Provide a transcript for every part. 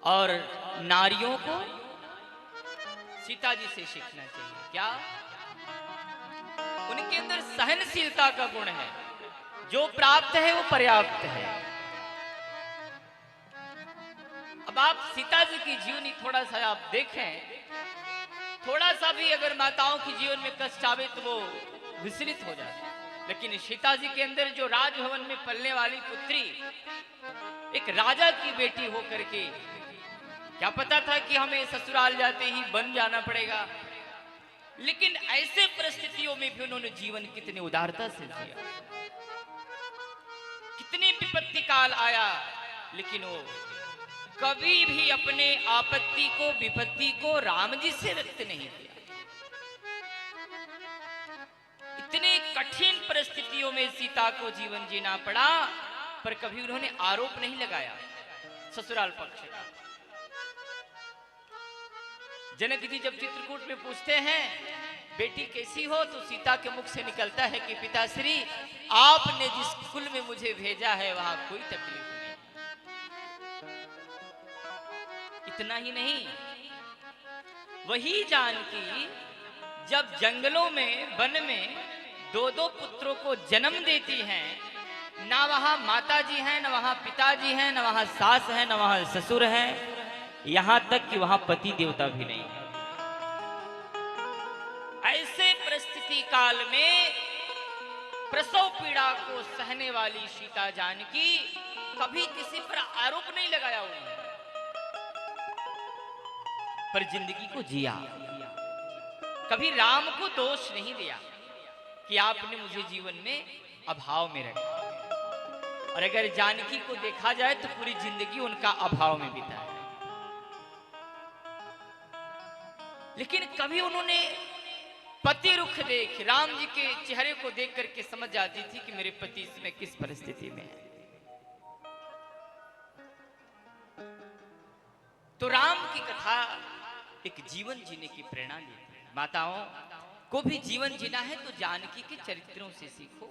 और नारियों को सीता जी से सीखना चाहिए। क्या? उनके अंदर सहनशीलता का गुण है। जो प्राप्त है वो पर्याप्त है। अब आप सीता जी की जीवनी थोड़ा सा आप देखें, थोड़ा सा भी अगर माताओं की जीवन में कष्ट आवे तो वो विचलित हो जाए। लेकिन सीता जी के अंदर जो राजभवन में पलने वाली पुत्री, एक राजा की बेटी होकर के, क्या पता था कि हमें ससुराल जाते ही बन जाना पड़ेगा, लेकिन ऐसे परिस्थितियों में भी उन्होंने जीवन कितनी उदारता से जिया। कितने विपत्ति काल आया, लेकिन वो कभी भी अपने आपत्ति को, विपत्ति को राम जी से व्यक्त नहीं किया। इतने कठिन परिस्थितियों में सीता को जीवन जीना पड़ा, पर कभी उन्होंने आरोप नहीं लगाया ससुराल पक्ष का। जनक जी जब चित्रकूट में पूछते हैं बेटी कैसी हो, तो सीता के मुख से निकलता है कि पिताश्री, आपने जिस कुल में मुझे भेजा है वहां कोई तकलीफ नहीं। इतना ही नहीं, वही जानकी जब जंगलों में, वन में दो दो पुत्रों को जन्म देती हैं, ना वहां माता जी हैं, ना वहां पिताजी हैं, ना वहां सास है, ना वहां ससुर है, यहां तक कि वहां पति देवता भी नहीं है। ऐसे परिस्थिति काल में प्रसव पीड़ा को सहने वाली सीता जानकी कभी किसी पर आरोप नहीं लगाया उन्होंने, पर जिंदगी को जिया। कभी राम को दोष नहीं दिया कि आपने मुझे जीवन में अभाव में रखा। और अगर जानकी को देखा जाए तो पूरी जिंदगी उनका अभाव में बिता है, लेकिन कभी उन्होंने पति रुख देख, राम जी के चेहरे को देख करके समझ जाती थी कि मेरे पति इसमें किस परिस्थिति में है। तो राम की कथा एक जीवन जीने की प्रेरणा लेती है। माताओं को भी जीवन जीना है तो जानकी के चरित्रों से सीखो।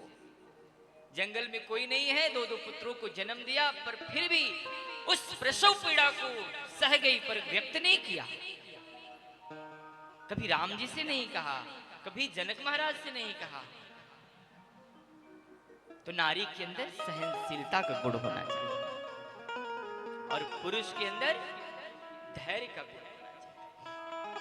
जंगल में कोई नहीं है, दो दो पुत्रों को जन्म दिया, पर फिर भी उस प्रसव पीड़ा को सह गई, पर व्यक्त नहीं किया। कभी राम जी से नहीं कहा, कभी जनक महाराज से नहीं कहा। तो नारी के अंदर सहनशीलता का गुण होना चाहिए और पुरुष के अंदर धैर्य का गुण।